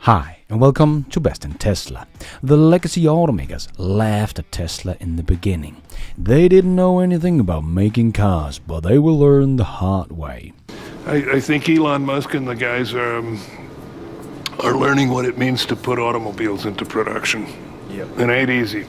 Hi, and welcome to Best in Tesla. The legacy automakers laughed at Tesla in the beginning. They didn't know anything about making cars, but they will learn the hard way. I think Elon Musk and the guys are learning what it means to put automobiles into production. Yep. It ain't easy.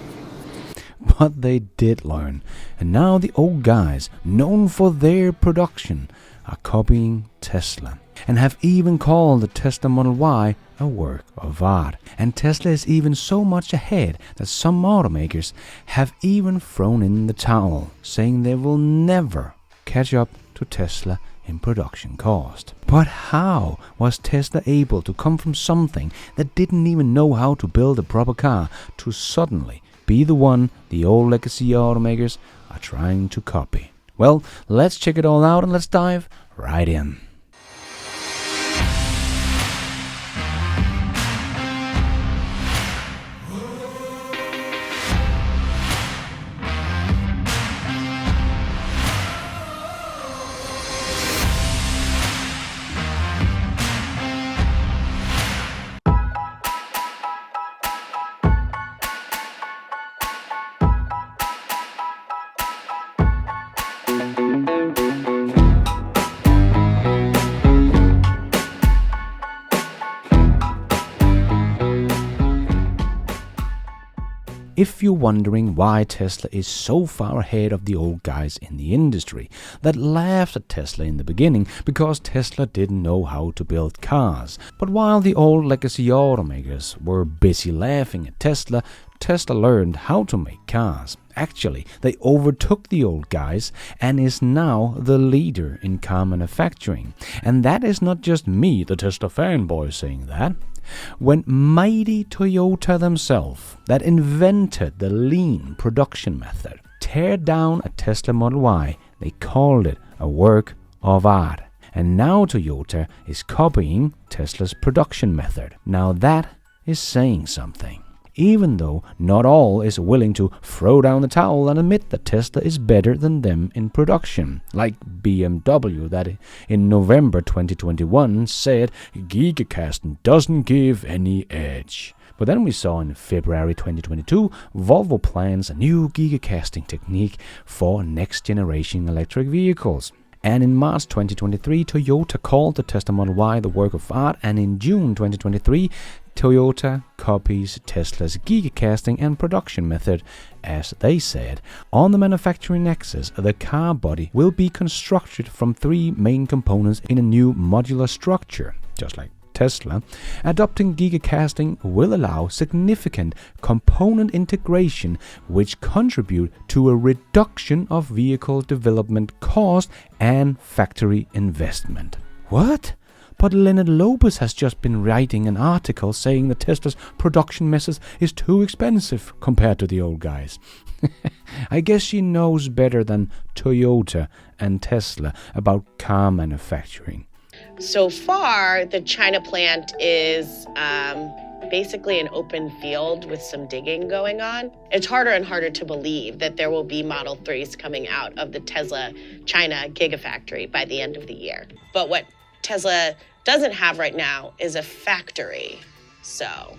But they did learn, and now the old guys, known for their production, are copying Tesla, and have even called the Tesla Model Y a work of art. And Tesla is even so much ahead that some automakers have even thrown in the towel, saying they will never catch up to Tesla in production cost. But how was Tesla able to come from something that didn't even know how to build a proper car to suddenly be the one the old legacy automakers are trying to copy? Well, let's check it all out and let's dive right in. If you're wondering why Tesla is so far ahead of the old guys in the industry that laughed at Tesla in the beginning because Tesla didn't know how to build cars, but while the old legacy automakers were busy laughing at Tesla, Tesla learned how to make cars. Actually, they overtook the old guys and is now the leader in car manufacturing. And that is not just me, the Tesla fanboy, saying that. When mighty Toyota themselves, that invented the lean production method, tear down a Tesla Model Y, they called it a work of art. And now Toyota is copying Tesla's production method. Now that is saying something. Even though not all is willing to throw down the towel and admit that Tesla is better than them in production. Like BMW that in November 2021 said gigacasting doesn't give any edge. But then we saw in February 2022, Volvo plans a new gigacasting technique for next generation electric vehicles. And in March 2023, Toyota called the Tesla Model Y the work of art, and in June 2023, Toyota copies Tesla's gigacasting and production method. As they said, on the manufacturing axis, the car body will be constructed from three main components in a new modular structure, just like Tesla. Adopting gigacasting will allow significant component integration, which contribute to a reduction of vehicle development cost and factory investment. What? But Leonard Lopez has just been writing an article saying that Tesla's production method is too expensive compared to the old guys. I guess she knows better than Toyota and Tesla about car manufacturing. So far, the China plant is basically an open field with some digging going on. It's harder and harder to believe that there will be Model 3s coming out of the Tesla China Gigafactory by the end of the year. But what Tesla doesn't have right now is a factory, so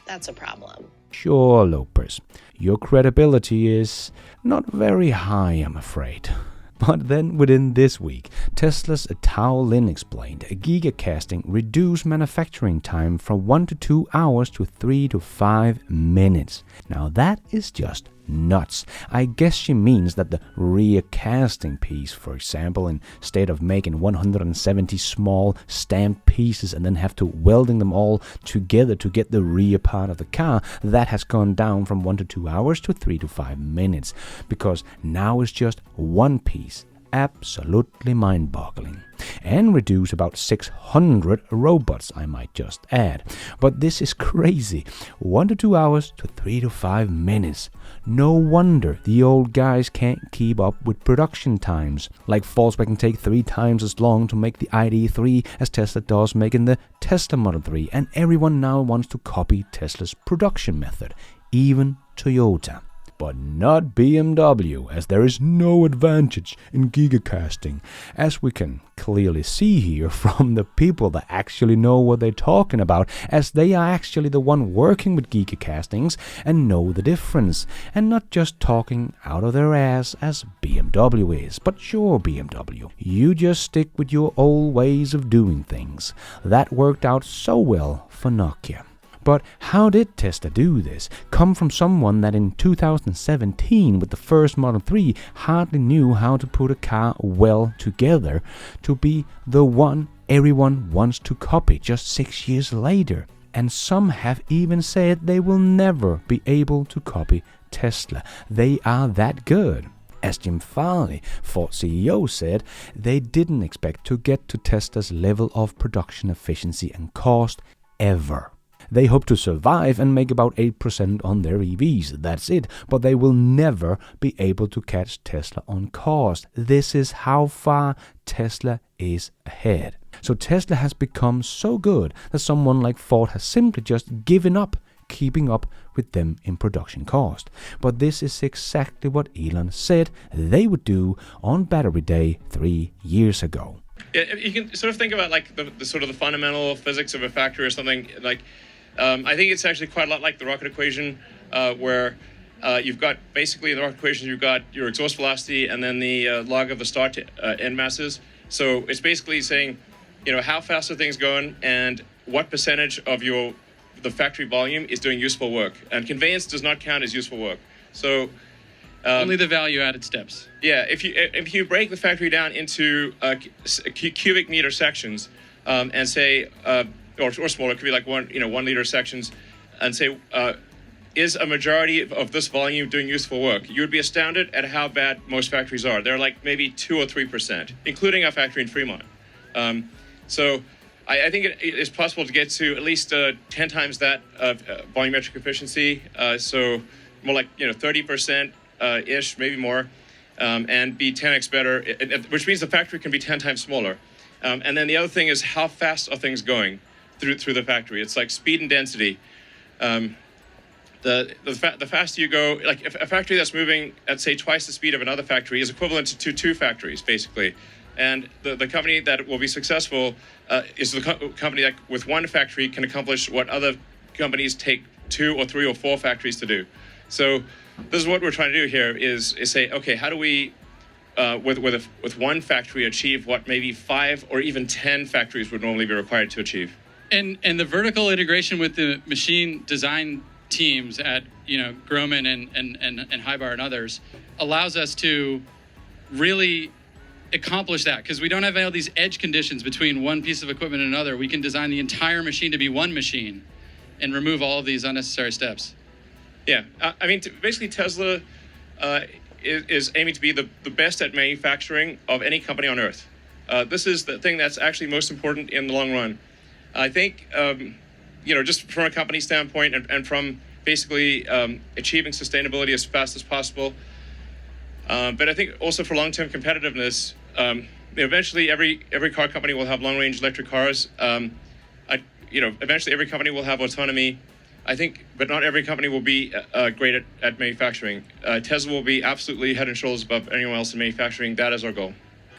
that's a problem. Sure, Lopez, your credibility is not very high, I'm afraid. But then within this week, Tesla's Tao Lin explained gigacasting reduced manufacturing time from 1 to 2 hours to 3 to 5 minutes. Now that is just nuts. I guess she means that the rear casting piece, for example, instead of making 170 small stamped pieces and then have to welding them all together to get the rear part of the car, that has gone down from 1 to 2 hours to 3 to 5 minutes, because now it's just one piece. Absolutely mind-boggling. And reduce about 600 robots, I might just add. But this is crazy. 1 to 2 hours to 3 to 5 minutes. No wonder the old guys can't keep up with production times. Like Volkswagen take 3 times as long to make the ID.3 as Tesla does making the Tesla Model 3. And everyone now wants to copy Tesla's production method. Even Toyota. but not BMW, as there is no advantage in gigacasting, as we can clearly see here from the people that actually know what they're talking about, as they are actually the one working with gigacastings and know the difference, and not just talking out of their ass as BMW is. But sure, BMW, you just stick with your old ways of doing things. That worked out so well for Nokia. But how did Tesla do this? Come from someone that in 2017 with the first Model 3 hardly knew how to put a car well together, to be the one everyone wants to copy just 6 years later. And some have even said they will never be able to copy Tesla. They are that good. As Jim Farley, Ford CEO, said, they didn't expect to get to Tesla's level of production efficiency and cost ever. They hope to survive and make about 8% on their EVs, that's it, but they will never be able to catch Tesla on cost. This is how far Tesla is ahead. So Tesla has become so good that someone like Ford has simply just given up keeping up with them in production cost. But this is exactly what Elon said they would do on Battery Day 3 years ago. Yeah, you can sort of think about like the sort of the fundamental physics of a factory or something like. I think it's actually quite a lot like the rocket equation, where you've got basically in the rocket equation you've got your exhaust velocity and then the log of the start to end masses. So it's basically saying, how fast are things going and what percentage of the factory volume is doing useful work. And conveyance does not count as useful work. So only the value-added steps. Yeah, if you break the factory down into cubic meter sections and say. Or smaller, it could be like 1 liter sections, and say, is a majority of this volume doing useful work? You would be astounded at how bad most factories are. They're like maybe 2 or 3%, including our factory in Fremont. So I think it is possible to get to at least 10 times that volumetric efficiency. So more like 30% ish, maybe more, and be 10x better, which means the factory can be 10 times smaller. And then the other thing is how fast are things going through the factory. It's like speed and density. The faster you go, like if a factory that's moving at say twice the speed of another factory is equivalent to two factories basically. And the company that will be successful is the company that with one factory can accomplish what other companies take 2 or 3 or 4 factories to do. So this is what we're trying to do here is say, okay, how do we with one factory achieve what maybe 5 or even 10 factories would normally be required to achieve? And the vertical integration with the machine design teams at Groman and Hybar and others allows us to really accomplish that, because we don't have all these edge conditions between one piece of equipment and another. We can design the entire machine to be one machine and remove all of these unnecessary steps. Yeah, I mean, basically Tesla is aiming to be the best at manufacturing of any company on Earth. This is the thing that's actually most important in the long run. I think, just from a company standpoint and from basically achieving sustainability as fast as possible. But I think also for long-term competitiveness, eventually every car company will have long-range electric cars. Eventually every company will have autonomy. I think, but not every company will be great at manufacturing. Tesla will be absolutely head and shoulders above anyone else in manufacturing. That is our goal.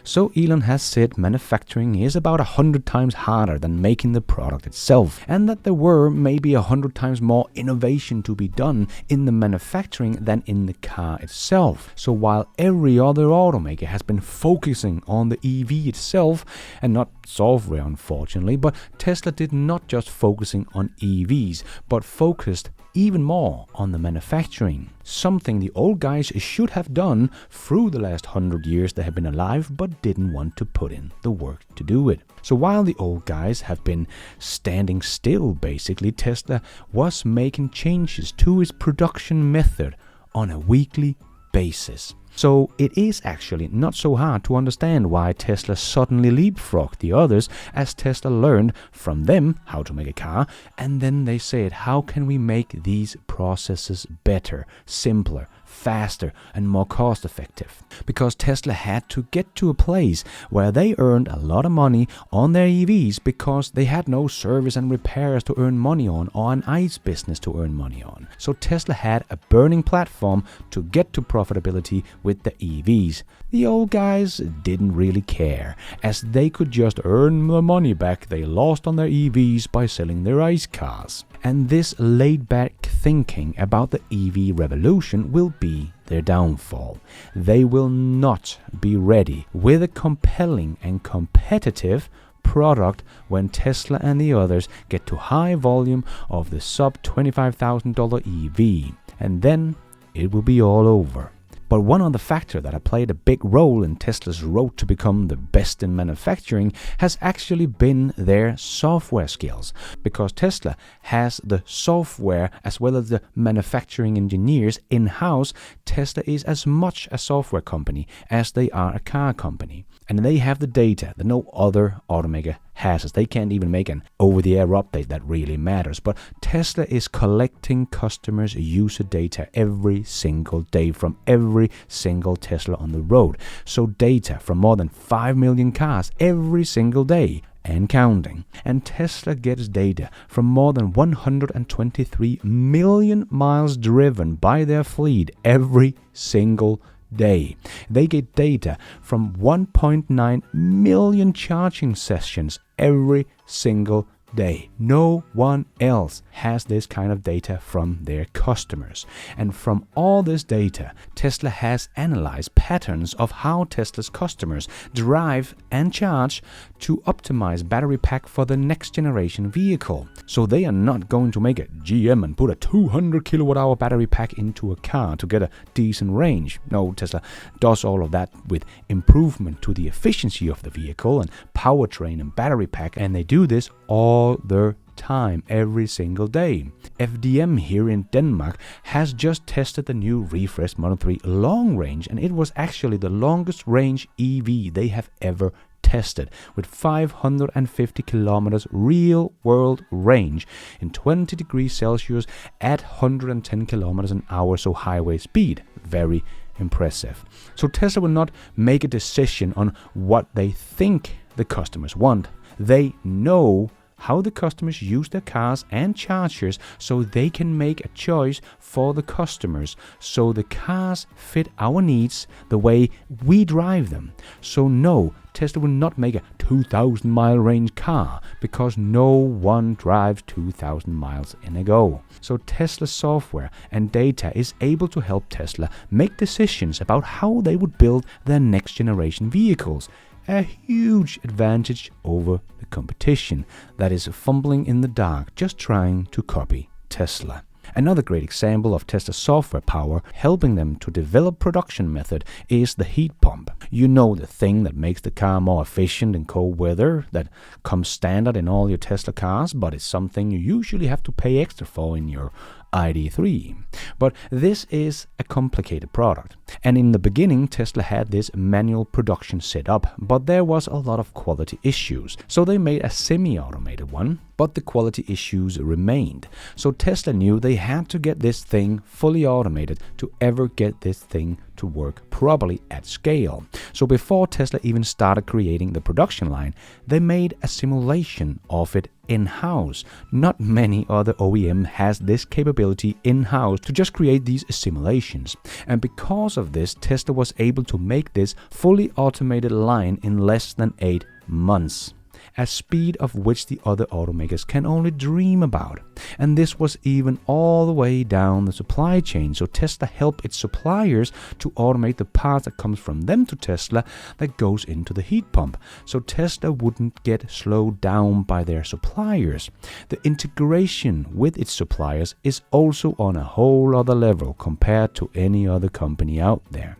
So Elon has said manufacturing is about 100 times harder than making the product itself, and that there were maybe 100 times more innovation to be done in the manufacturing than in the car itself. So while every other automaker has been focusing on the EV itself, and not software unfortunately, but Tesla did not just focusing on EVs, but focused even more on the manufacturing. Something the old guys should have done through the last 100 years they have been alive, but didn't want to put in the work to do it. So while the old guys have been standing still, basically, Tesla was making changes to its production method on a weekly basis. So it is actually not so hard to understand why Tesla suddenly leapfrogged the others, as Tesla learned from them how to make a car, and then they said, how can we make these processes better, simpler, faster and more cost effective. Because Tesla had to get to a place where they earned a lot of money on their EVs because they had no service and repairs to earn money on or an ICE business to earn money on. So Tesla had a burning platform to get to profitability with the EVs. The old guys didn't really care, as they could just earn the money back they lost on their EVs by selling their ICE cars. And this laid-back thinking about the EV revolution will be their downfall. They will not be ready with a compelling and competitive product when Tesla and the others get to high volume of the sub $25,000 EV, and then it will be all over. But one other factor that has played a big role in Tesla's road to become the best in manufacturing has actually been their software skills. Because Tesla has the software as well as the manufacturing engineers in-house, Tesla is as much a software company as they are a car company. And they have the data that no other automaker has, as they can't even make an over-the-air update that really matters. But Tesla is collecting customers' user data every single day from every single Tesla on the road. So data from more than 5 million cars every single day and counting. And Tesla gets data from more than 123 million miles driven by their fleet every single day. They get data from 1.9 million charging sessions every single day. No one else has this kind of data from their customers. And from all this data, Tesla has analyzed patterns of how Tesla's customers drive and charge to optimize battery pack for the next generation vehicle. So they are not going to make a GM and put a 200 kilowatt hour battery pack into a car to get a decent range. No, Tesla does all of that with improvement to the efficiency of the vehicle and powertrain and battery pack, and they do this all the time, every single day. FDM here in Denmark has just tested the new refreshed Model 3 long range, and it was actually the longest range EV they have ever tested, with 550 kilometers real world range in 20 degrees Celsius at 110 kilometers an hour, so highway speed. Very impressive. So Tesla will not make a decision on what they think the customers want. They know how the customers use their cars and chargers, so they can make a choice for the customers, so the cars fit our needs the way we drive them. So no, Tesla will not make a 2,000 mile range car, because no one drives 2,000 miles in a go. So Tesla software and data is able to help Tesla make decisions about how they would build their next generation vehicles. A huge advantage over the competition that is fumbling in the dark, just trying to copy Tesla. Another great example of Tesla's software power helping them to develop production method is the heat pump. You know, the thing that makes the car more efficient in cold weather, that comes standard in all your Tesla cars, but it's something you usually have to pay extra for in your ID3. But this is a complicated product. And in the beginning, Tesla had this manual production set up, but there was a lot of quality issues. So they made a semi-automated one, but the quality issues remained. So Tesla knew they had to get this thing fully automated to ever get this thing to work properly at scale. So before Tesla even started creating the production line, they made a simulation of it in-house. Not many other OEM has this capability in-house to just create these simulations. And because of this, Tesla was able to make this fully automated line in less than 8 months. A speed of which the other automakers can only dream about. And this was even all the way down the supply chain, so Tesla helped its suppliers to automate the parts that comes from them to Tesla that goes into the heat pump, so Tesla wouldn't get slowed down by their suppliers. The integration with its suppliers is also on a whole other level compared to any other company out there.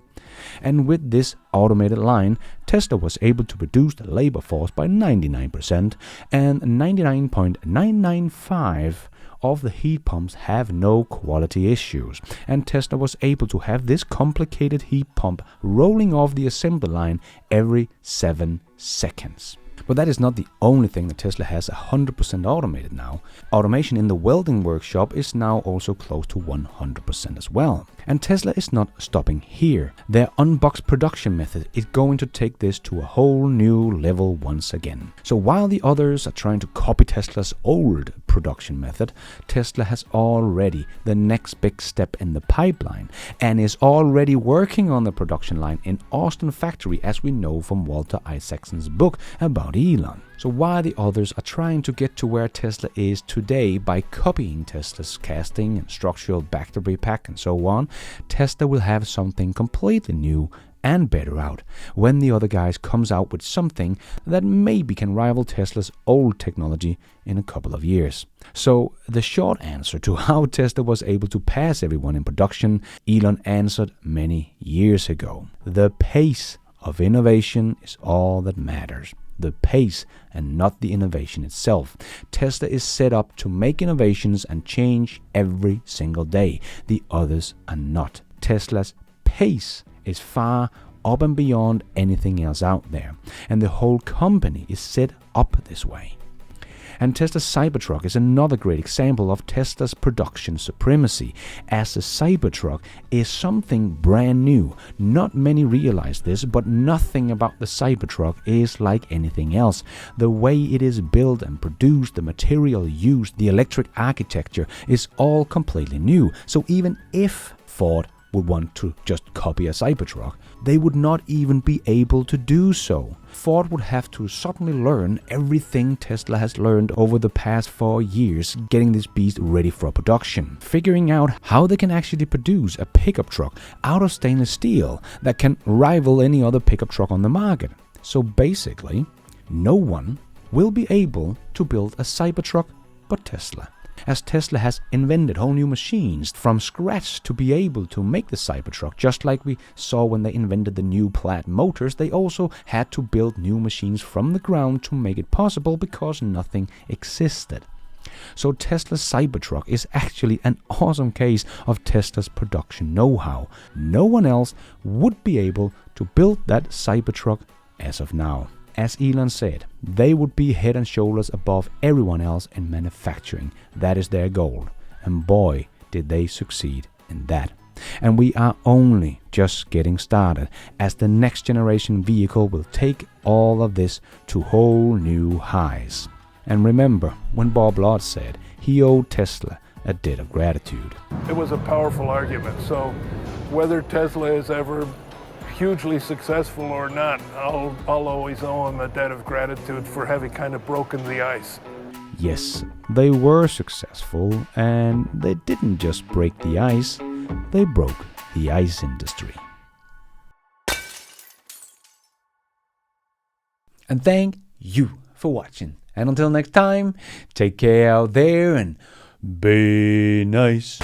And with this automated line, Tesla was able to reduce the labor force by 99%, and 99.995% of the heat pumps have no quality issues. And Tesla was able to have this complicated heat pump rolling off the assembly line every 7 seconds. But that is not the only thing that Tesla has 100% automated now. Automation in the welding workshop is now also close to 100% as well. And Tesla is not stopping here. Their unboxed production method is going to take this to a whole new level once again. So while the others are trying to copy Tesla's old production method, Tesla has already the next big step in the pipeline and is already working on the production line in Austin factory, as we know from Walter Isaacson's book about Elon. So while the others are trying to get to where Tesla is today by copying Tesla's casting and structural battery pack and so on, Tesla will have something completely new and better out when the other guys comes out with something that maybe can rival Tesla's old technology in a couple of years. So the short answer to how Tesla was able to pass everyone in production, Elon answered many years ago. The pace of innovation is all that matters. The pace and not the innovation itself. Tesla is set up to make innovations and change every single day. The others are not. Tesla's pace is far up and beyond anything else out there, and the whole company is set up this way. And Tesla's Cybertruck is another great example of Tesla's production supremacy, as the Cybertruck is something brand new. Not many realize this, but nothing about the Cybertruck is like anything else. The way it is built and produced, the material used, the electric architecture is all completely new. So even if Ford would want to just copy a Cybertruck, they would not even be able to do so. Ford would have to suddenly learn everything Tesla has learned over the past 4 years, getting this beast ready for production, figuring out how they can actually produce a pickup truck out of stainless steel that can rival any other pickup truck on the market. So basically, no one will be able to build a Cybertruck but Tesla, as Tesla has invented whole new machines from scratch to be able to make the Cybertruck. Just like we saw when they invented the new Plaid motors, they also had to build new machines from the ground to make it possible, because nothing existed. So Tesla's Cybertruck is actually an awesome case of Tesla's production know-how. No one else would be able to build that Cybertruck as of now. As Elon said, they would be head and shoulders above everyone else in manufacturing. That is their goal. And boy, did they succeed in that. And we are only just getting started, as the next generation vehicle will take all of this to whole new highs. And remember when Bob Lott said he owed Tesla a debt of gratitude. It was a powerful argument. So whether Tesla is ever hugely successful or not, I'll always owe him a debt of gratitude for having kind of broken the ice. Yes, they were successful, and they didn't just break the ice, they broke the ice industry. And thank you for watching. And until next time, take care out there and be nice.